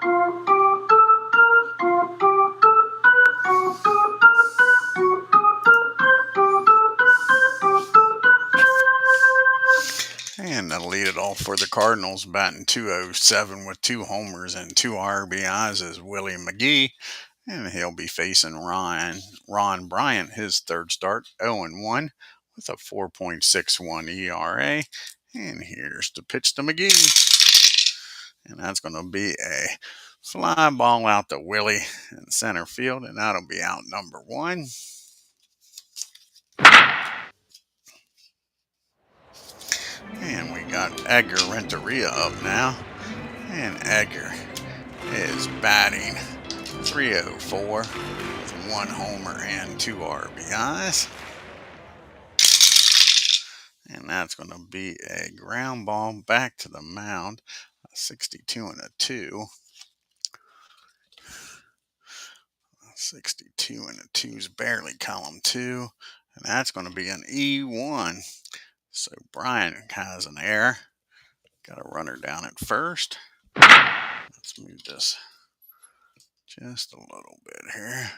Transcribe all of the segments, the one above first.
And that'll lead it off for the Cardinals, batting .207 with 2 homers and 2 RBIs is Willie McGee. And he'll be facing Ron Bryant, his third start, 0-1 with a 4.61 ERA. And here's the pitch to McGee. And that's going to be a fly ball out to Willie in center field, and that'll be out number 1. And we got Edgar Renteria up now. And Edgar is batting .304 with 1 homer and 2 RBIs. And that's going to be a ground ball back to the mound. 62 and a 2. 62 and a 2 is barely column 2. And that's going to be an E1. So Bryant has an error. Got a runner down at first. Let's move this just a little bit here.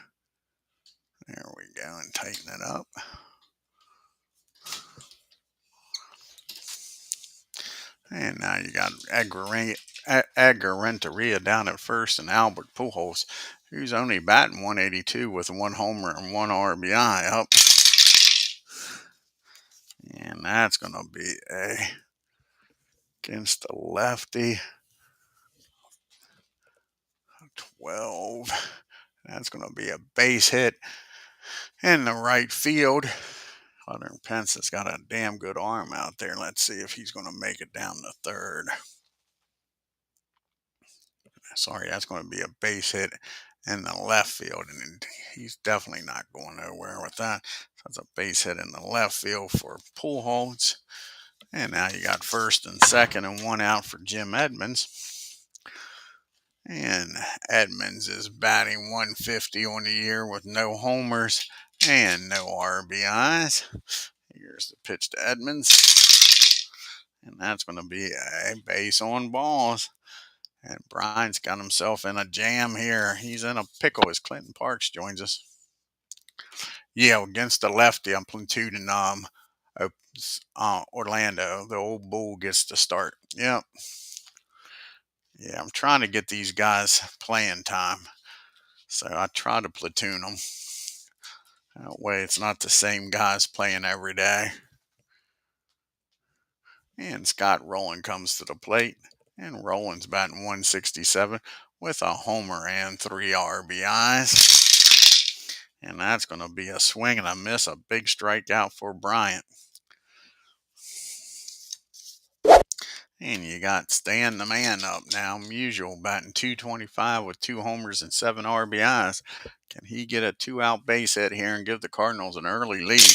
There we go, and tighten it up. And now you got Edgar Renteria down at first, and Albert Pujols, who's only batting .182 with 1 homer and 1 RBI up. And that's going to be against the lefty, 12. That's going to be a base hit in the right field. Hunter Pence has got a damn good arm out there. Let's see if he's going to make it down to third. Sorry, that's going to be a base hit in the left field, and he's definitely not going nowhere with that. So that's a base hit in the left field for Pujols. And now you got first and second and 1 out for Jim Edmonds. And Edmonds is batting .150 on the year with no homers and no RBIs. Here's the pitch to Edmonds. And that's going to be a base on balls. And Bryant's got himself in a jam here. He's in a pickle as Clinton Parks joins us. Yeah, against the lefty, I'm platooning Orlando. The old bull gets to start. Yep. Yeah, I'm trying to get these guys playing time. So I try to platoon them. That way it's not the same guys playing every day. And Scott Rowland comes to the plate. And Rowland's batting .167 with a homer and 3 RBIs. And that's going to be a swing and a miss, a big strikeout for Bryant. And you got Stan the Man up now. Musial batting .225 with 2 homers and 7 RBIs. Can he get a 2-out base hit here and give the Cardinals an early lead?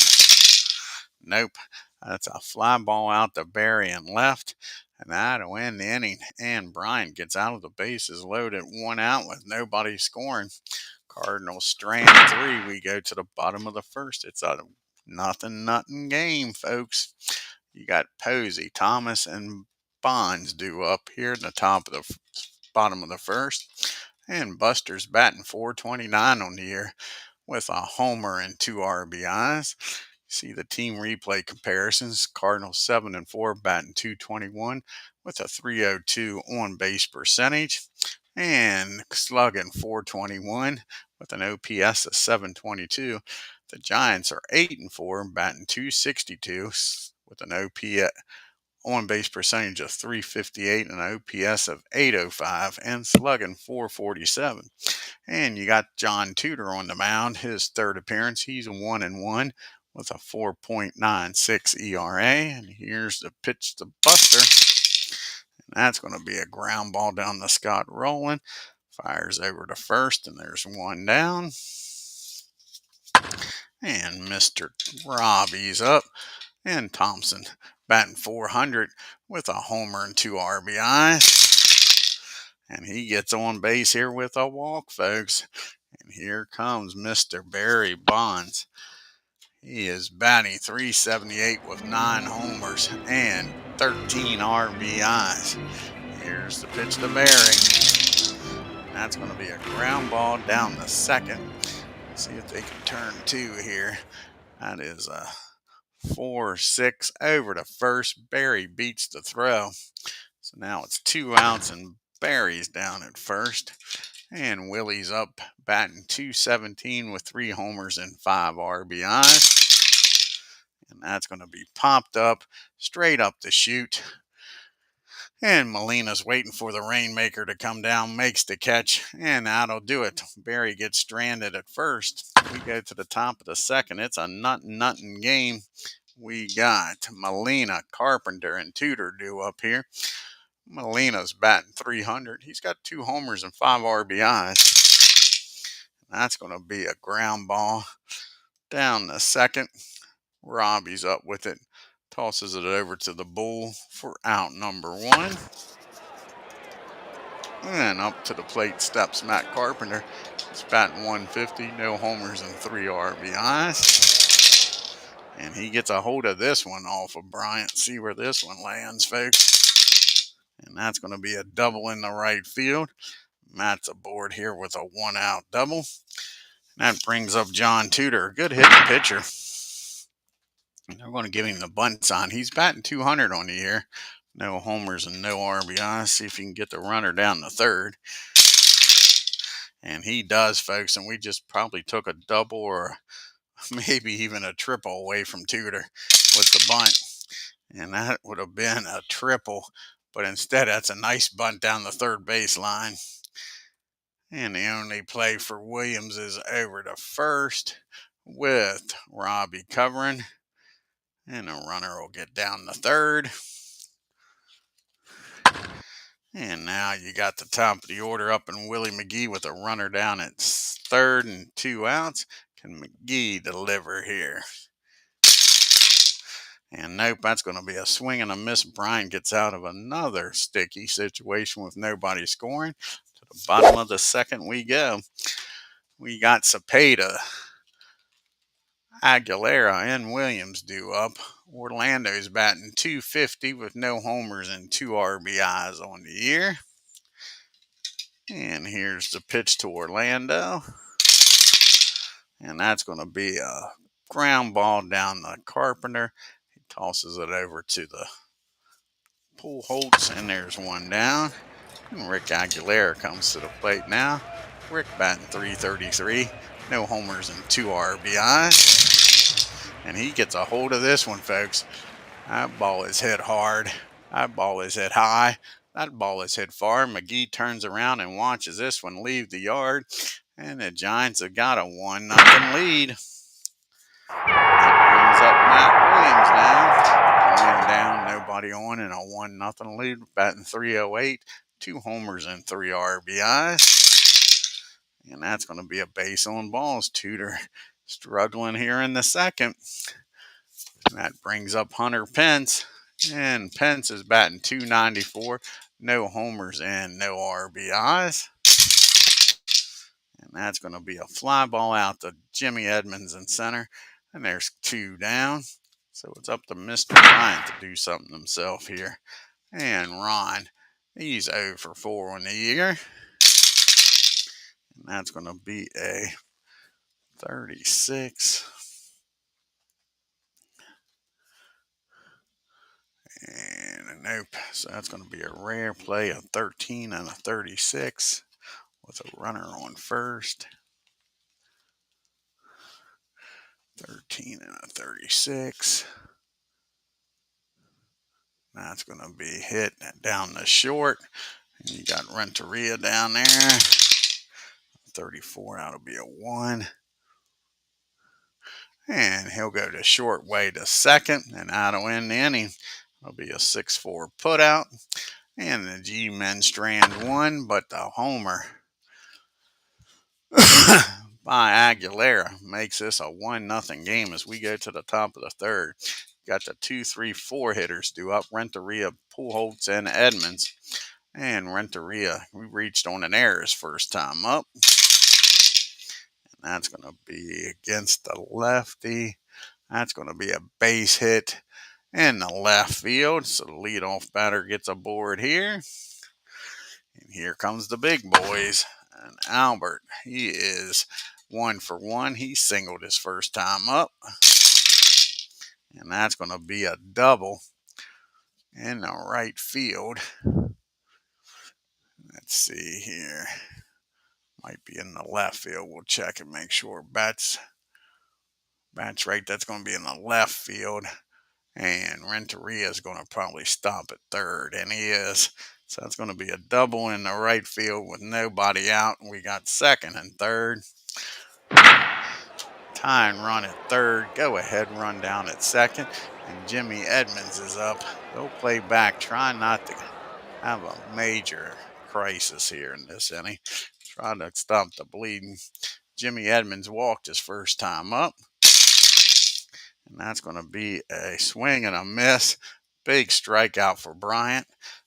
Nope. That's a fly ball out to Barry and left. And that'll end the inning. And Bryant gets out of the bases loaded, 1 out with nobody scoring. Cardinals strand 3. We go to the bottom of the first. It's a nothing game, folks. You got Posey, Thomas, and Bonds due up here in the bottom of the first. And Buster's batting .429 on the year with a homer and 2 RBIs. See the team replay comparisons. Cardinals 7-4, batting .221 with a .302 on base percentage. And slugging .421 with an OPS of .722. The Giants are 8-4, batting .262 with an OPS on base percentage of .358 and an OPS of .805 and slugging .447. And you got John Tudor on the mound, his third appearance. He's 1-1 with a 4.96 ERA. And here's the pitch to Buster. And that's going to be a ground ball down to Scott Rowland. Fires over to first, and there's 1 down. And Mr. Robbie's up. And Thompson batting .400 with a homer and 2 RBIs. And he gets on base here with a walk, folks. And here comes Mr. Barry Bonds. He is batting .378 with 9 homers and 13 RBIs. Here's the pitch to Barry. that's going to be a ground ball down the second. See if they can turn two here. That is a 4-6 over to first. Barry beats the throw. So now it's 2 outs and Barry's down at first. And Willie's up batting .217 with 3 homers and 5 RBIs. And that's going to be popped up straight up the chute. And Molina's waiting for the Rainmaker to come down, makes the catch, and that'll do it. Barry gets stranded at first. We go to the top of the second. It's a nothing game. We got Molina, Carpenter, and Tudor due up here. Molina's batting .300. He's got 2 homers and 5 RBIs. That's going to be a ground ball down the second. Robbie's up with it. Tosses it over to the Bull for out number 1. And up to the plate steps Matt Carpenter. He's batting .150, no homers and 3 RBIs. And he gets a hold of this one off of Bryant. See where this one lands, folks. And that's going to be a double in the right field. Matt's aboard here with a 1-out double. That brings up John Tudor, a good hitting pitcher. They're going to give him the bunt sign. He's batting .200 on the year. No homers and no RBIs. See if he can get the runner down the third. And he does, folks. And we just probably took a double or maybe even a triple away from Tudor with the bunt. And that would have been a triple. But instead, that's a nice bunt down the third baseline. And the only play for Williams is over to first with Robbie covering. And the runner will get down the third. And now you got the top of the order up and Willie McGee with a runner down at third and 2 outs. Can McGee deliver here? And nope, that's going to be a swing and a miss. Bryant gets out of another sticky situation with nobody scoring. To the bottom of the second we go. We got Cepeda, Aguilera, and Williams due up. Orlando's batting .250 with no homers and 2 RBIs on the year. And here's the pitch to Orlando. And that's going to be a ground ball down the Carpenter. He tosses it over to the Pujols, and there's one down. And Rick Aguilera comes to the plate now. Rick batting .333. No homers and 2 RBIs. And he gets a hold of this one, folks. That ball is hit hard. That ball is hit high. That ball is hit far. McGee turns around and watches this one leave the yard. And the Giants have got a 1-0 lead. That brings up Matt Williams now. One down, nobody on, and a 1-0 lead. Batting .308. 2 homers and 3 RBIs. And that's going to be a base on balls. Tudor struggling here in the second. That brings up Hunter Pence. And Pence is batting .294. No homers and no RBIs. And that's going to be a fly ball out to Jimmy Edmonds in center. And there's 2 down. So it's up to Mr. Ryan to do something himself here. And Ron, he's 0 for 4 on the year. And that's going to be a 36. And a nope. So that's going to be a rare play, a 13 and a 36 with a runner on first. 13 and a 36. That's going to be hit down the short. And you got Renteria down there. 34, that'll be a 1. And he'll go to short way to second. And that'll end the inning. It'll be a 6-4 putout. And the G-men strand 1, but the homer by Aguilera makes this a 1-0 game as we go to the top of the third. Got the 2, 3, 4 hitters due up. Renteria, Pujols, and Edmonds. And Renteria, we reached on an error his first time up. And that's going to be against the lefty. That's going to be a base hit in the left field. So the leadoff batter gets aboard here. And here comes the big boys. And Albert, he is 1 for 1. He singled his first time up. And that's going to be a double in the right field. Let's see here. Might be in the left field. We'll check and make sure. Bat's right. That's going to be in the left field. And Renteria is going to probably stop at third. And he is. So that's going to be a double in the right field with nobody out. And we got second and third. Tying run at third. Go ahead run down at second. And Jimmy Edmonds is up. They'll play back. Try not to have a major crisis here in this inning. Try to stop the bleeding. Jimmy Edmonds walked his first time up. And that's going to be a swing and a miss. Big strikeout for Bryant.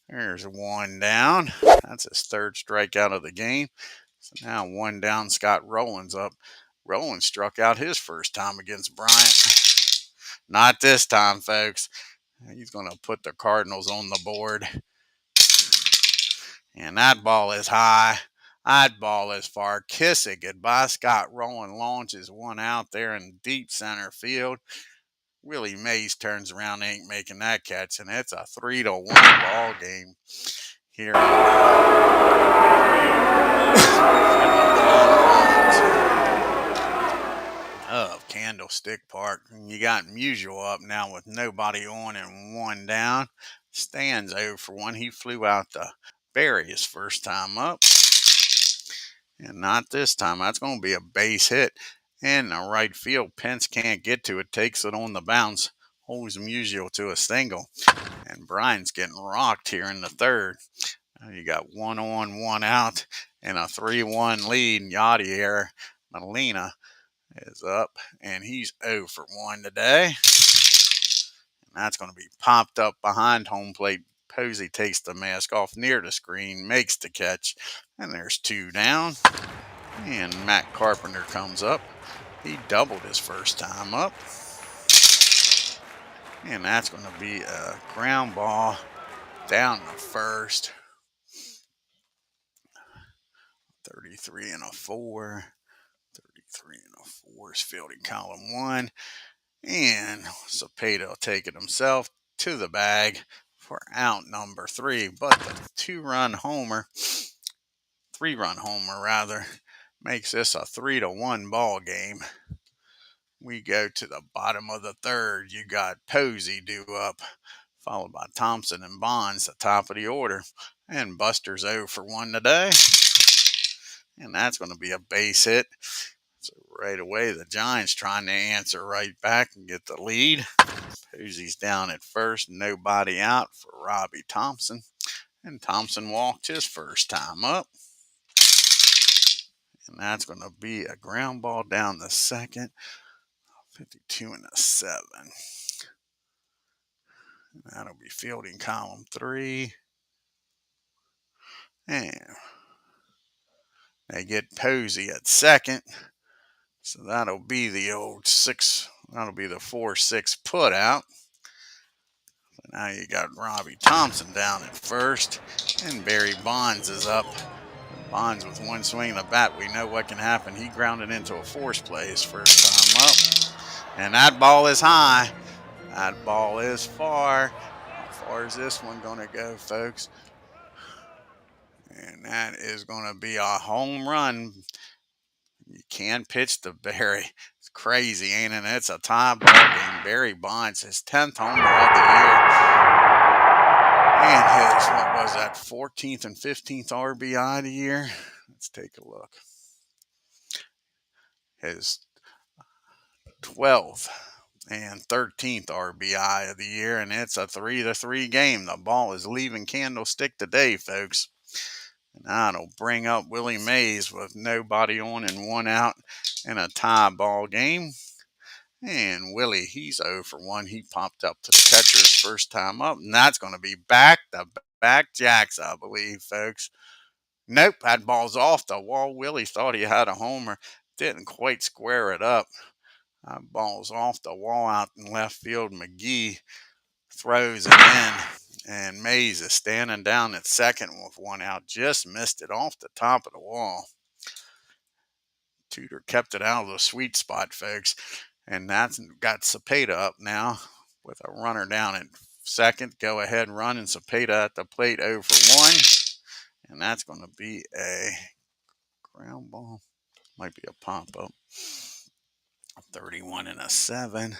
There's one down. That's his third strikeout of the game. So now one down. Scott Rowland's up. Rowland struck out his first time against Bryant. Not this time, folks. He's going to put the Cardinals on the board. And that ball is high. That ball is far. Kiss it goodbye. Scott Rowland launches one out there in deep center field. Willie Mays turns around, ain't making that catch, and it's a 3-1 ball game here of Candlestick Park. And you got Musial up now with nobody on and one down. Stan's 0 for 1. He flew out to Barry his first time up. And not this time. That's going to be a base hit in the right field. Pence can't get to it. Takes it on the bounce. Holds Musial to a single. And Bryant's getting rocked here in the third. You got 1 on, 1 out, and a 3-1 lead. Yadier Molina is up, and he's 0 for 1 today. And that's going to be popped up behind home plate. Posey takes the mask off near the screen, makes the catch, and there's 2 down. And Matt Carpenter comes up. He doubled his first time up. And that's going to be a ground ball down the first. 33 and a 4. 33 and a 4 is fielding column 1. And Cepeda will take it himself to the bag for out number 3. But the 3-run homer rather, makes this a 3-1 ball game. We go to the bottom of the third. You got Posey due up, followed by Thompson and Bonds, the top of the order. And Buster's 0 for 1 today. And that's going to be a base hit. So right away, the Giants trying to answer right back and get the lead. Posey's down at first, nobody out for Robbie Thompson. And Thompson walked his first time up. And that's going to be a ground ball down the second. 52 and a 7. And that'll be fielding column 3. And they get Posey at second. So that'll be the old 6. That'll be the 4-6 put out. So now you got Robbie Thompson down at first. And Barry Bonds is up. Bonds with one swing of the bat. We know what can happen. He grounded into a force play his first time up. And that ball is high. That ball is far. How far is this one going to go, folks? And that is going to be a home run. You can pitch to Barry. It's crazy, ain't it? It's a tie ball game. Barry Bonds, his 10th homer of the year. And his, what was that, 14th and 15th RBI of the year? Let's take a look. His 12th and 13th RBI of the year, and it's a 3-3 game. The ball is leaving Candlestick today, folks. And that'll bring up Willie Mays with nobody on and one out in a tie ball game. And Willie, he's 0 for 1. He popped up to the catcher's first time up, and that's going to be back-to-back jacks, I believe, folks. Nope, that ball's off the wall. Willie thought he had a homer. Didn't quite square it up. That ball's off the wall out in left field. McGee throws it in. And Mays is standing down at second with one out. Just missed it off the top of the wall. Tudor kept it out of the sweet spot, folks. And that's got Cepeda up now with a runner down at second. Go ahead run, and Cepeda at the plate 0 for 1. And that's going to be a ground ball. Might be a pop up. 31 and a 7. And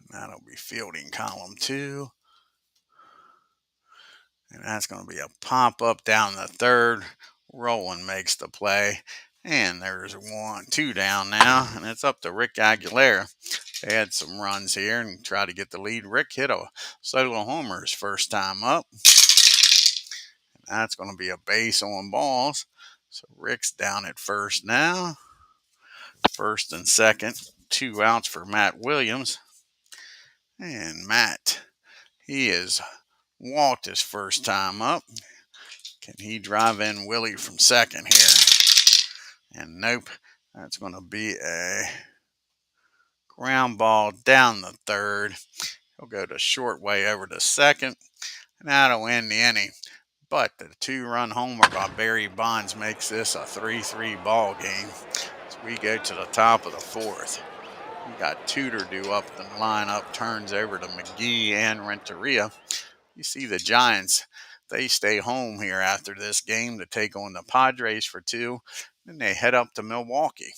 that'll be fielding column 2. And that's going to be a pop up down the third. Roland makes the play. And there's 1, 2 down now. And it's up to Rick Aguilera. They had some runs here and tried to get the lead. Rick hit a solo homer his first time up. And that's going to be a base on balls. So Rick's down at first now. First and second. 2 outs for Matt Williams. And Matt, he has walked his first time up. Can he drive in Willie from second here? And nope. That's going to be a ground ball down the third. He'll go to short way over to second. And that'll end the inning. But the 2-run homer by Barry Bonds makes this a 3-3 ball game. As we go to the top of the 4th. We got Tudor due up. The lineup turns over to McGee and Renteria. You see the Giants, they stay home here after this game to take on the Padres for 2. Then they head up to Milwaukee.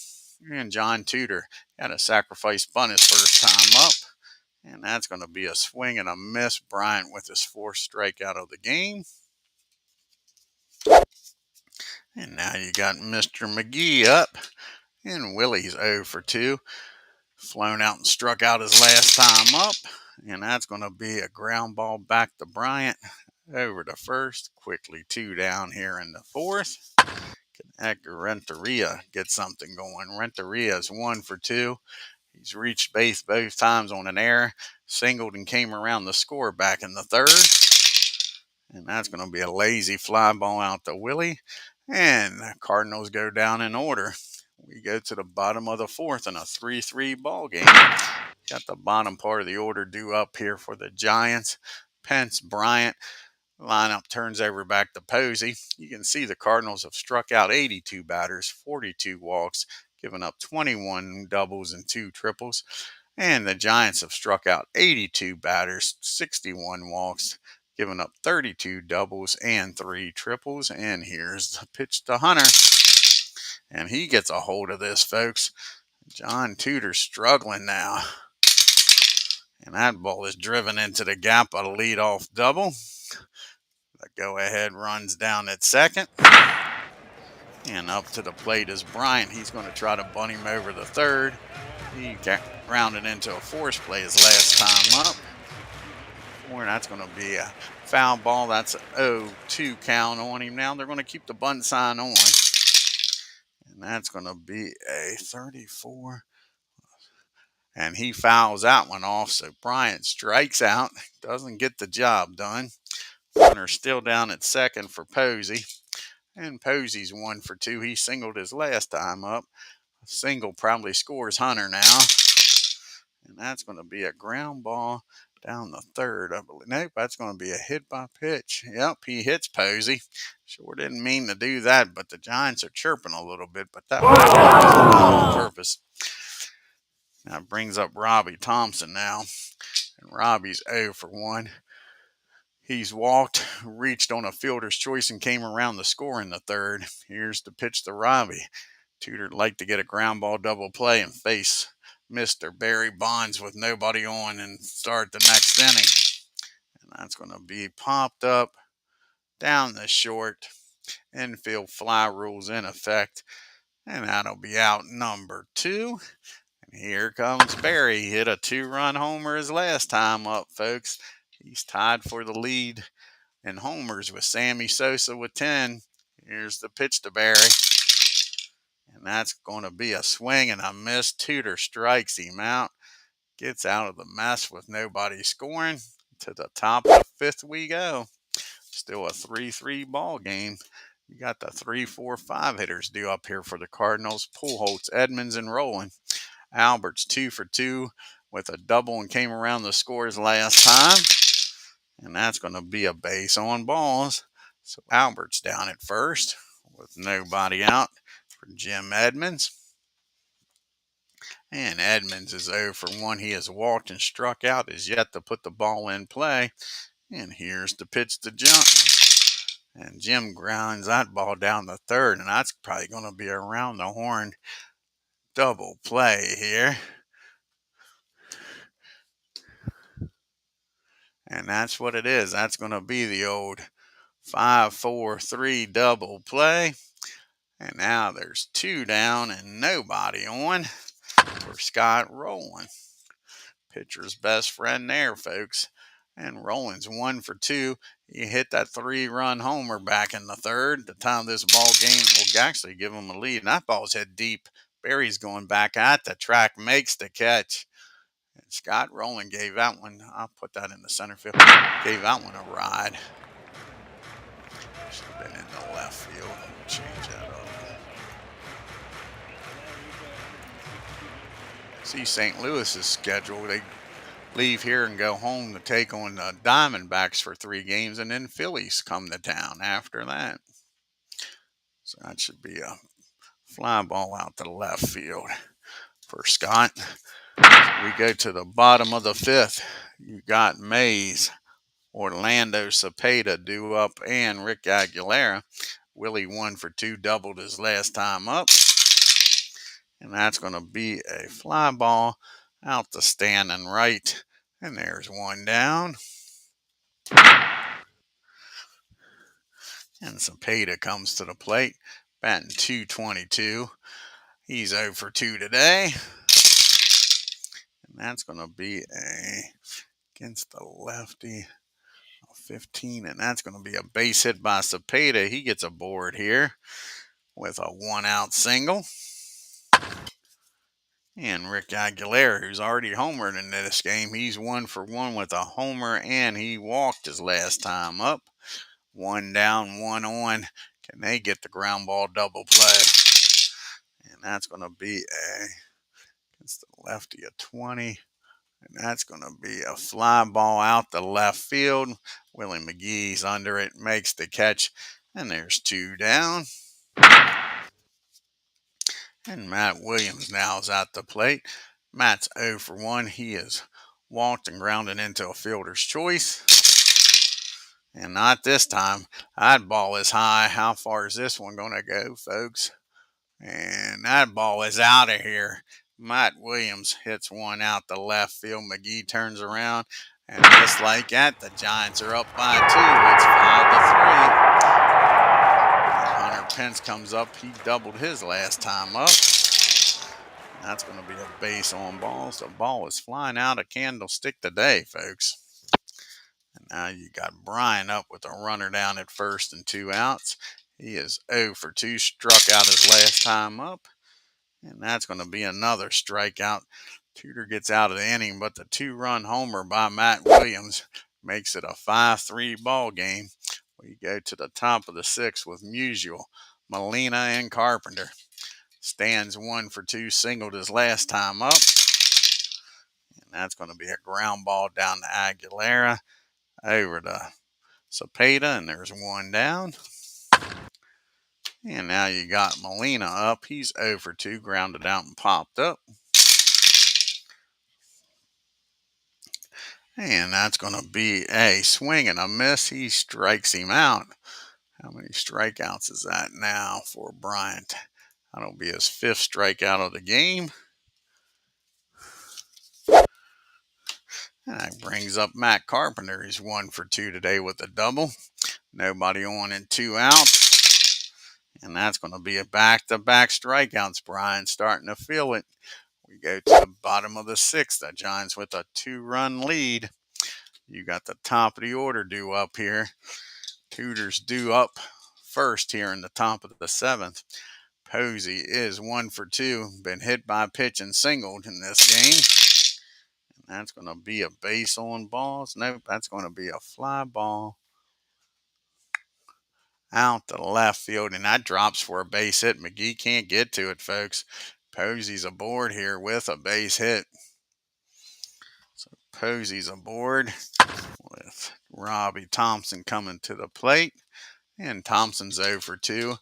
And John Tudor had a sacrifice bunt his first time up. And that's going to be a swing and a miss. Bryant with his 4th strikeout of the game. And now you got Mr. McGee up. And Willie's 0 for 2. Flown out and struck out his last time up. And that's going to be a ground ball back to Bryant. Over to first. Quickly 2 down here in the 4th. Can Edgar Renteria get something going? Renteria is 1 for 2. He's reached base both times on an error. Singled and came around the score back in the 3rd. And that's going to be a lazy fly ball out to Willie. And the Cardinals go down in order. We go to the bottom of the 4th in a 3-3 ball game. Got the bottom part of the order due up here for the Giants. Pence, Bryant. Lineup turns over back to Posey. You can see the Cardinals have struck out 82 batters, 42 walks, giving up 21 doubles and 2 triples. And the Giants have struck out 82 batters, 61 walks, giving up 32 doubles and 3 triples. And here's the pitch to Hunter. And he gets a hold of this, folks. John Tudor's struggling now. And that ball is driven into the gap of a leadoff double. The go-ahead runs down at second. And up to the plate is Bryant. He's going to try to bunt him over the 3rd. He got rounded into a force play his last time up. And that's going to be a foul ball. That's an 0-2 count on him. Now they're going to keep the bunt sign on. And that's going to be a 34. And he fouls that one off. So Bryant strikes out. Doesn't get the job done. Hunter's still down at second for Posey. And Posey's 1 for 2. He singled his last time up. A single probably scores Hunter now. And that's going to be a ground ball down the 3rd, I believe. Nope, that's going to be a hit by pitch. Yep, he hits Posey. Sure didn't mean to do that, but the Giants are chirping a little bit. But that wasn't on purpose. Now it brings up Robbie Thompson now. And Robbie's 0 for 1. He's walked, reached on a fielder's choice, and came around the score in the 3rd. Here's the pitch to Robbie. Tudor'd like to get a ground ball double play and face Mr. Barry Bonds with nobody on and start the next inning. And that's going to be popped up down the short. Infield fly rules in effect. And that'll be out number 2. And here comes Barry. He hit a 2-run homer his last time up, folks. He's tied for the lead in homers with Sammy Sosa with 10. Here's the pitch to Barry. And that's going to be a swing and a miss. Tudor strikes him out. Gets out of the mess with nobody scoring. To the top of the 5th we go. Still a 3-3 ball game. You got the 3, 4, 5 hitters due up here for the Cardinals. Pujols, Edmonds, and Roland. Albert's 2 for 2 with a double and came around the scores last time. And that's going to be a base on balls. So Albert's down at first. with nobody out for Jim Edmonds. And Edmonds is 0 for 1. He has walked and struck out, is yet to put the ball in play. And here's the pitch to Jim. And Jim grounds that ball down the third, and that's probably going to be around the horn double play here. And that's what it is. That's going to be the old 5-4-3 double play. And now there's 2 down and nobody on for Scott Rowland. Pitcher's best friend there, folks. And Rowland's 1 for 2. He hit that 3-run homer back in the third. The time this ball game will actually give him a lead. And that ball's hit deep. Barry's going back at the track, makes the catch. And Scott Rowland gave that one, I'll put that in the center field, gave that one a ride. Should have been in the left field. Change that up. See St. Louis's schedule. They leave here and go home to take on the Diamondbacks for 3 games, and then Phillies come to town after that. So that should be a fly ball out to the left field for Scott. We go to the bottom of the 5th. You got Mays, Orlando Cepeda due up, and Rick Aguilera. Willie 1 for 2, doubled his last time up. And that's going to be a fly ball out to standing right. And there's 1 down. And Cepeda comes to the plate, batting .222. He's 0 for 2 today. And that's going to be against the lefty, 15. And that's going to be a base hit by Cepeda. He gets aboard here with a 1-out single. And Rick Aguilera, who's already homered in this game, he's 1 for 1 with a homer, and he walked his last time up. 1 down, 1 on. Can they get the ground ball double play? And that's going to be against the lefty, a 20. And that's going to be a fly ball out the left field. Willie McGee's under it, makes the catch. And there's 2 down. And Matt Williams now is at the plate. Matt's 0 for 1. He has walked and grounded into a fielder's choice. And not this time. That ball is high. How far is this one going to go, folks? And that ball is out of here. Matt Williams hits 1 out the left field. McGee turns around. And just like that, the Giants are up by 2. It's 5-3. And Hunter Pence comes up. He doubled his last time up. That's going to be a base on balls. The ball is flying out of Candlestick today, folks. And now you got Bryant up with a runner down at first and 2 outs. He is 0 for 2, struck out his last time up. And that's going to be another strikeout. Tudor gets out of the inning, but the 2-run homer by Matt Williams makes it a 5-3 ball game. We go to the top of the 6th with Musial, Molina, and Carpenter. Stands 1 for 2, singled his last time up. And that's going to be a ground ball down to Aguilera. Over to Cepeda, and there's 1 down. And now you got Molina up. He's 0 for 2, grounded out and popped up. And that's going to be a swing and a miss. He strikes him out. How many strikeouts is that now for Bryant? That'll be his 5th strikeout of the game. And that brings up Matt Carpenter. He's 1 for 2 today with a double. Nobody on and 2 out. And that's going to be a back-to-back strikeouts. Bryant starting to feel it. We go to the bottom of the 6th. The Giants with a 2-run lead. You got the top of the order due up here. Tudor's due up first here in the top of the 7th. Posey is 1 for 2. Been hit by pitch and singled in this game. And that's going to be a base on balls. Nope, that's going to be a fly ball out to left field. And that drops for a base hit. McGee can't get to it, folks. Posey's aboard here with a base hit. So Posey's aboard with Robbie Thompson coming to the plate. And Thompson's 0 for 2.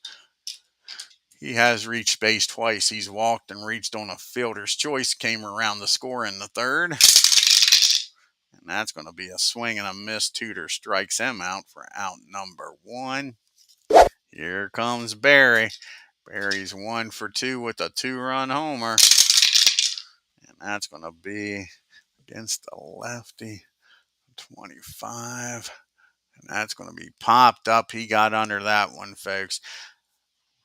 He has reached base twice. He's walked and reached on a fielder's choice, came around the score in the third. And that's going to be a swing and a miss. TUDOR strikes him out for out number 1. Here comes Barry. Barry's 1 for 2 with a 2-run homer. And that's going to be against the lefty, 25. And that's going to be popped up. He got under that one, folks.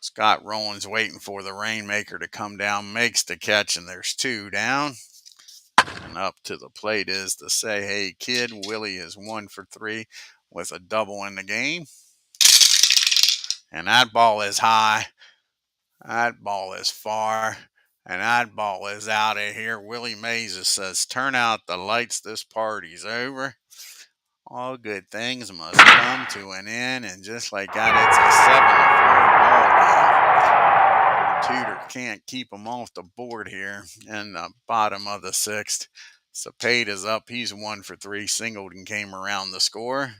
Scott Rowland's waiting for the Rainmaker to come down, makes the catch, and there's 2 down. And up to the plate is to say, hey, kid, Willie is 1 for 3 with a double in the game. And that ball is high. That ball is far. And that ball is out of here. Willie Mays says, turn out the lights. This party's over. All good things must come to an end. And just like that, it's a 7-4 ball game. TUDOR can't keep him off the board here in the bottom of the 6th. Cepeda's up. He's 1 for 3. Singleton came around the score.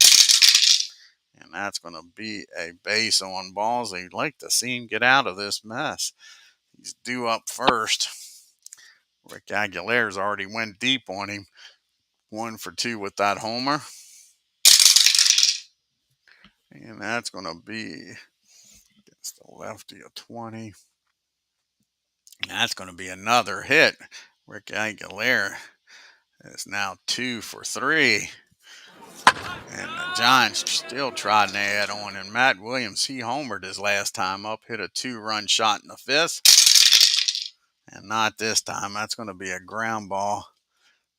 And that's going to be a base on balls. They'd like to see him get out of this mess. He's due up first. Rick Aguilera's already went deep on him. 1 for 2 with that homer. And that's going to be against the lefty, a 20. And that's going to be another hit. Rick Aguilera is now 2 for 3. And the Giants still trotting ahead on. And Matt Williams, he homered his last time up, hit a 2-run shot in the 5th. And not this time. That's going to be a ground ball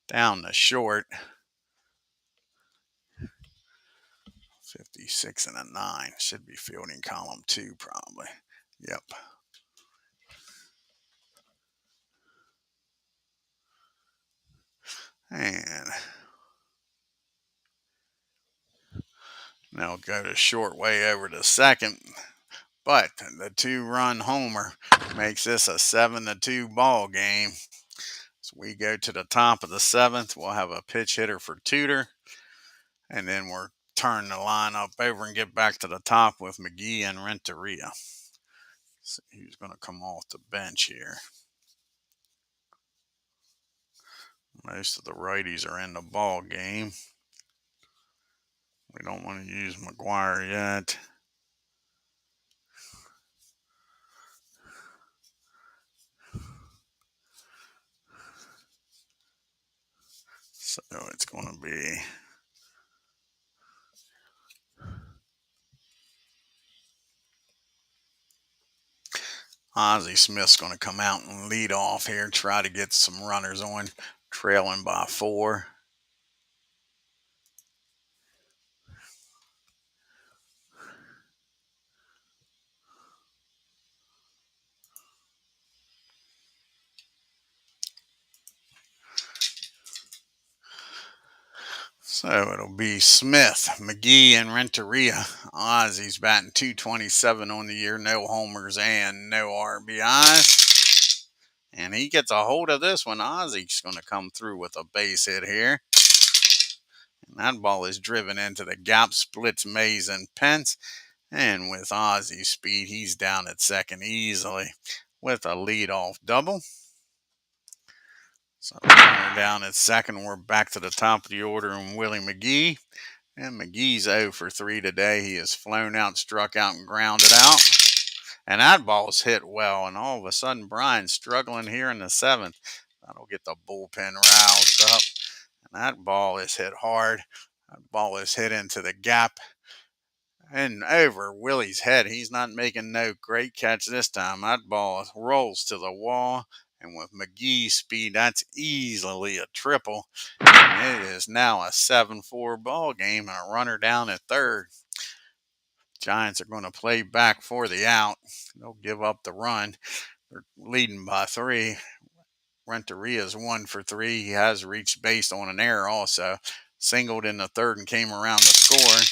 down the short. 56 and a 9. Should be fielding column 2 probably. Yep. And they'll go to short way over to second. But the 2-run homer makes this a 7-2 ball game. So we go to the top of the 7th. We'll have a pitch hitter for TUDOR. And then we're turn the lineup over and get back to the top with McGee and Renteria. See who's going to come off the bench here. Most of the righties are in the ball game. We don't want to use McGuire yet. So it's going to be Ozzie Smith's going to come out and lead off here, try to get some runners on, trailing by 4. So it'll be Smith, McGee, and Renteria. Ozzie's batting .227 on the year, no homers and no RBIs. And he gets a hold of this one. Ozzie's going to come through with a base hit here. And that ball is driven into the gap, splits Mays and Pence. And with Ozzie's speed, he's down at second easily with a leadoff double. So we're down at second. We're back to the top of the order and Willie McGee. And McGee's 0 for 3 today. He has flown out, struck out, and grounded out. And that ball's hit well. And all of a sudden, Brian's struggling here in the 7th. That'll get the bullpen roused up. And that ball is hit hard. That ball is hit into the gap and over Willie's head. He's not making no great catch this time. That ball rolls to the wall. And with McGee's speed, that's easily a triple. And it is now a 7-4 ball game and a runner down at third. Giants are going to play back for the out. They'll give up the run. They're leading by 3. Renteria's 1 for 3. He has reached base on an error also. Singled in the third and came around the score.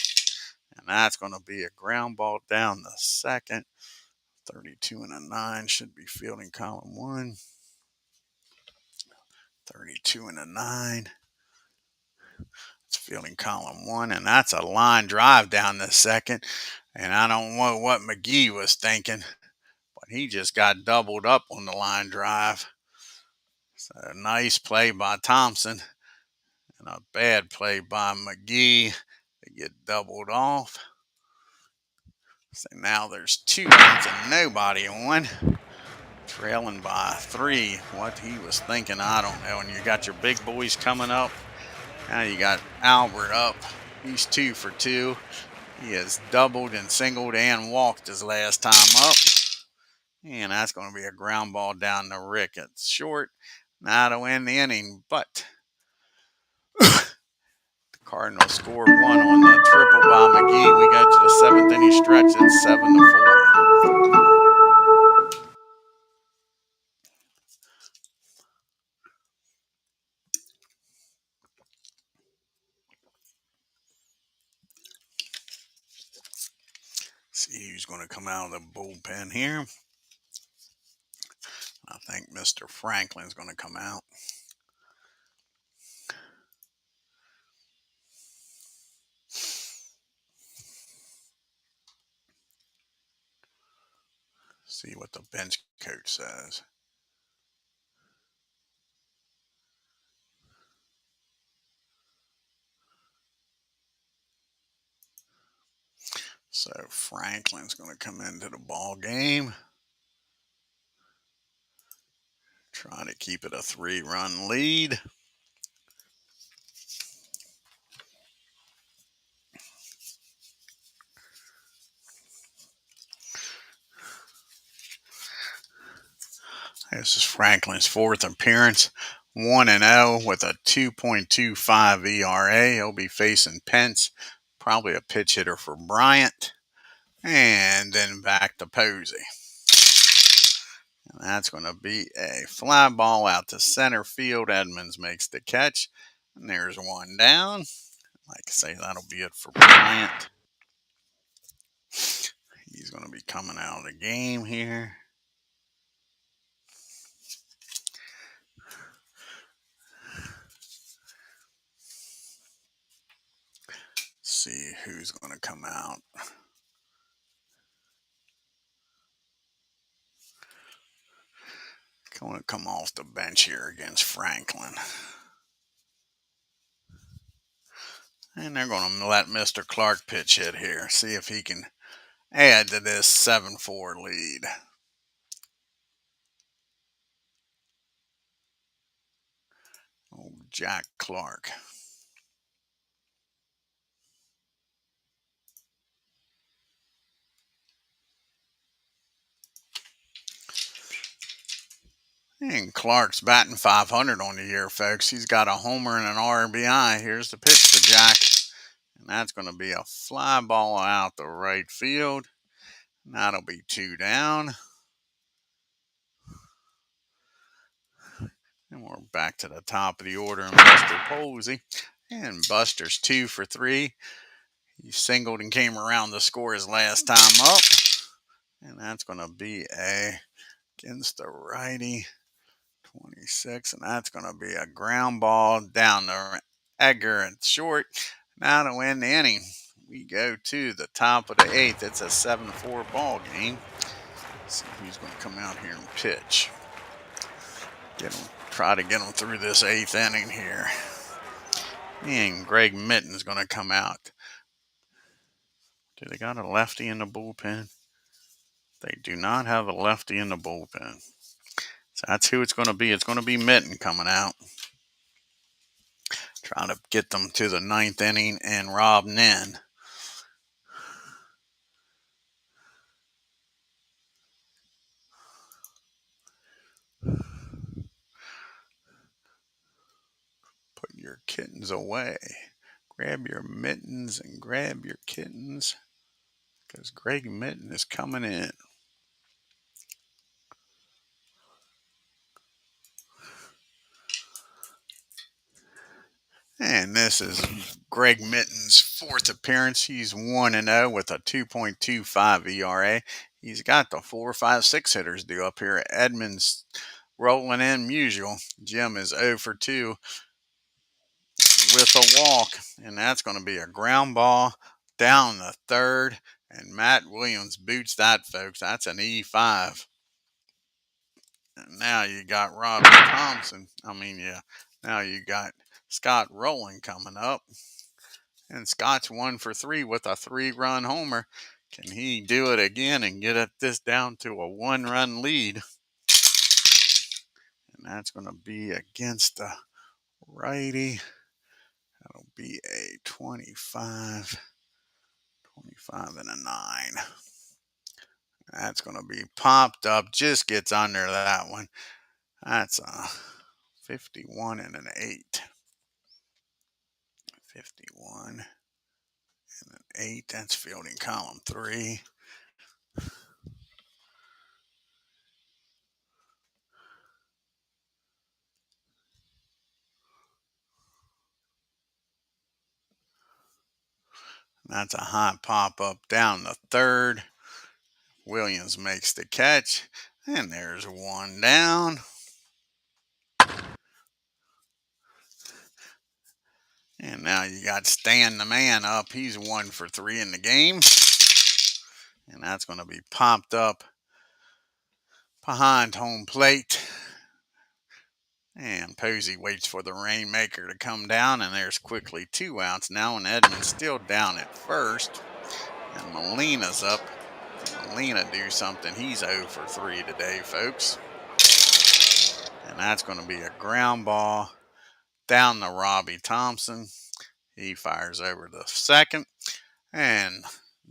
And that's going to be a ground ball down the second. 32 and a 9 should be fielding column 1. 32 and a 9. It's fielding column 1, and that's a line drive down the second. And I don't know what McGee was thinking, but He just got doubled up on the line drive. So a nice play by Thompson and a bad play by McGee. They get doubled off. So now there's 2 runs and nobody on. Trailing by 3. What he was thinking, I don't know. And you got your big boys coming up. Now you got Albert up. He's 2 for 2. He has doubled and singled and walked his last time up. And that's going to be a ground ball down to Rick. It's short. Not to win the inning, but the Cardinals score 1 on the triple by McGee. We go to the 7th inning stretch. It's 7-4. See who's going to come out of the bullpen here. I think Mr. Franklin's going to come out. See what the bench coach says. So Franklin's going to come into the ball game. Trying to keep it a 3-run lead. This is Franklin's 4th appearance. 1-0 with a 2.25 ERA. He'll be facing Pence. Probably a pitch hitter for Bryant. And then back to Posey. And that's going to be a fly ball out to center field. Edmonds makes the catch. And there's 1 down. Like I say, that'll be it for Bryant. He's going to be coming out of the game here. See who's going to come out. Going to come off the bench here against Franklin. And they're going to let Mr. Clark pitch hit here. See if he can add to this 7-4 lead. Oh, Jack Clark. And Clark's batting .500 on the year, folks. He's got a homer and an RBI. Here's the pitch to Jack. And that's going to be a fly ball out the right field. And that'll be 2 down. And we're back to the top of the order in Buster Posey. And Buster's 2 for 3. He singled and came around to score his last time up. And that's going to be against the righty. 26, and that's going to be a ground ball down to Edgar and short. Now to win the inning, we go to the top of the 8th. It's a 7-4 ball game. Let's see who's going to come out here and pitch. Try to get them through this 8th inning here. And Greg Mitten's going to come out. Do they got a lefty in the bullpen? They do not have a lefty in the bullpen. So that's who it's going to be. It's going to be Mitten coming out. Trying to get them to the 9th inning and Rob Nen. Put your kittens away. Grab your mittens and grab your kittens. Because Greg Mitten is coming in. And this is Greg Mitten's 4th appearance. He's 1-0 with a 2.25 ERA. He's got the 4, 5, 6 hitters due up here. Edmonds rolling in usual. Jim is 0 for 2 with a walk. And that's going to be a ground ball down the 3rd. And Matt Williams boots that, folks. That's an E5. And now you got Robbie Thompson. Now you got Scott Rowland coming up. And Scott's 1 for 3 with a 3-run homer. Can he do it again and get this down to a 1-run lead? And that's going to be against the righty. That'll be a 25 and a 9. That's going to be popped up. Just gets under that one. That's a 51 and an 8. 51 and an 8. That's fielding column 3. That's a hot pop up down the third. Williams makes the catch. And there's one down. And now you got Stan the man up. He's 1 for 3 in the game. And that's going to be popped up behind home plate. And Posey waits for the rainmaker to come down. And there's quickly 2 outs now. And Edmonds still down at first. And Molina's up. Molina do something. He's 0 for 3 today, folks. And that's going to be a ground ball down to Robbie Thompson. He fires over to second. And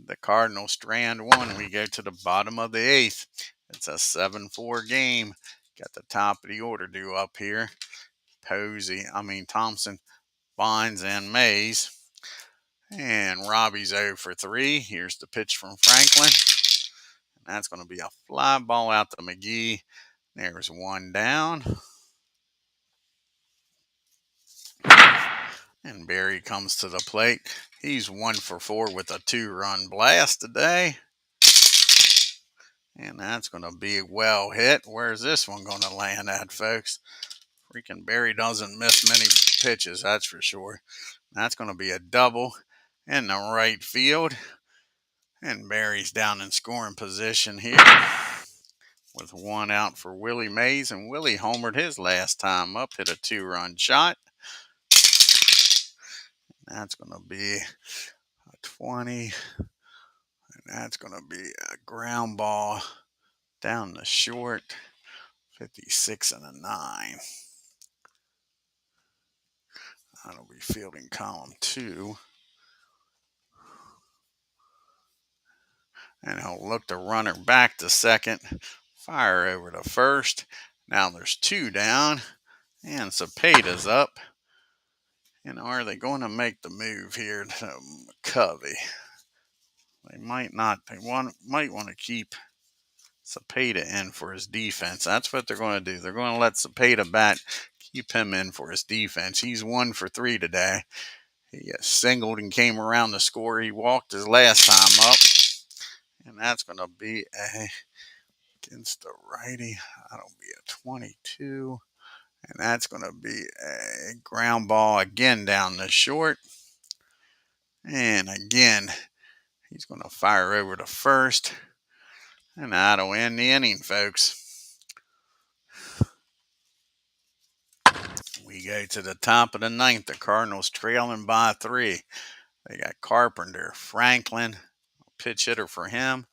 the Cardinals strand 1. We go to the bottom of the 8th. It's a 7-4 game. Got the top of the order due up here. Thompson, Bonds, and Mays. And Robbie's 0 for 3. Here's the pitch from Franklin. And that's going to be a fly ball out to McGee. There's one down. And Barry comes to the plate. He's 1 for 4 with a 2-run blast today. And that's going to be well hit. Where's this one going to land at, folks? Freaking Barry doesn't miss many pitches, that's for sure. That's going to be a double in the right field. And Barry's down in scoring position here with 1 out for Willie Mays. And Willie homered his last time up, hit a 2-run shot. That's going to be a 20. And that's going to be a ground ball down the short, 56 and a 9. That'll be fielding column 2. And he'll look the runner back to second, fire over to first. Now there's 2 down, and Cepeda's up. And are they going to make the move here to Covey? They might not. Might want to keep Cepeda in for his defense. That's what they're going to do. They're going to let Cepeda bat, keep him in for his defense. He's 1 for 3 today. He singled and came around the score. He walked his last time up. And that's going to be against the righty. That'll be a 22. And that's going to be a ground ball again down the short. And again, he's going to fire over to first. And that'll end the inning, folks. We go to the top of the 9th. The Cardinals trailing by 3. They got Carpenter, Franklin, pitch hitter for him,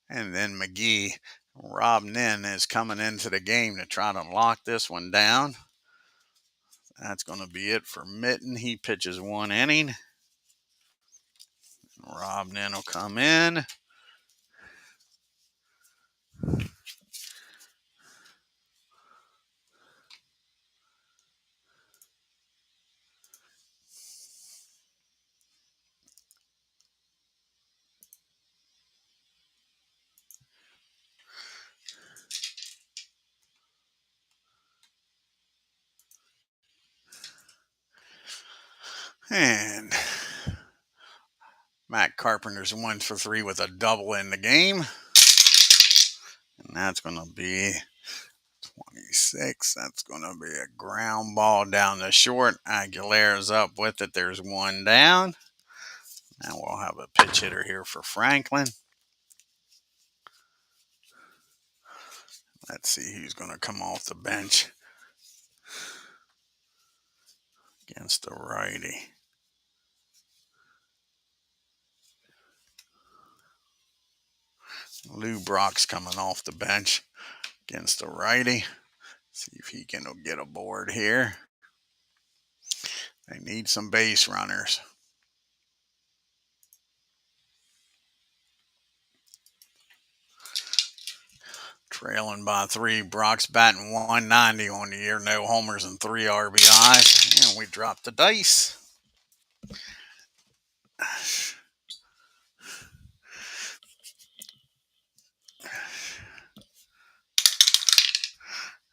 and then McGee. Rob Nin is coming into the game to try to lock this one down. That's going to be it for Mitten. He pitches 1 inning. Rob Nin will come in. And Matt Carpenter's 1 for 3 with a double in the game. And that's going to be 26. That's going to be a ground ball down the short. Aguilera's up with it. There's 1 down. Now we'll have a pitch hitter here for Franklin. Let's see who's going to come off the bench against the righty. Lou Brock's coming off the bench against the righty. See if he can get aboard here. They need some base runners. Trailing by 3. Brock's batting 190 on the year. No homers and 3 RBIs. And we dropped the dice.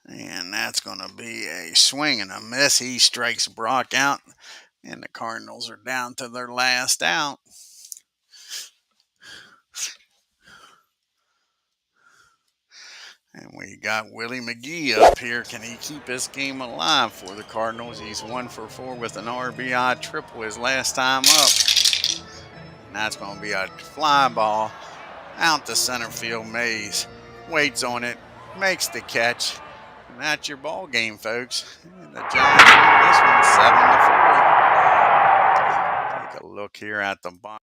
And that's going to be a swing and a miss. He strikes Brock out. And the Cardinals are down to their last out. And we got Willie McGee up here. Can he keep this game alive for the Cardinals? He's 1 for 4 with an RBI triple his last time up. And that's going to be a fly ball out to center field. Mays waits on it, makes the catch. And that's your ball game, folks. And the Giants win this one 7-4. Take a look here at the bottom.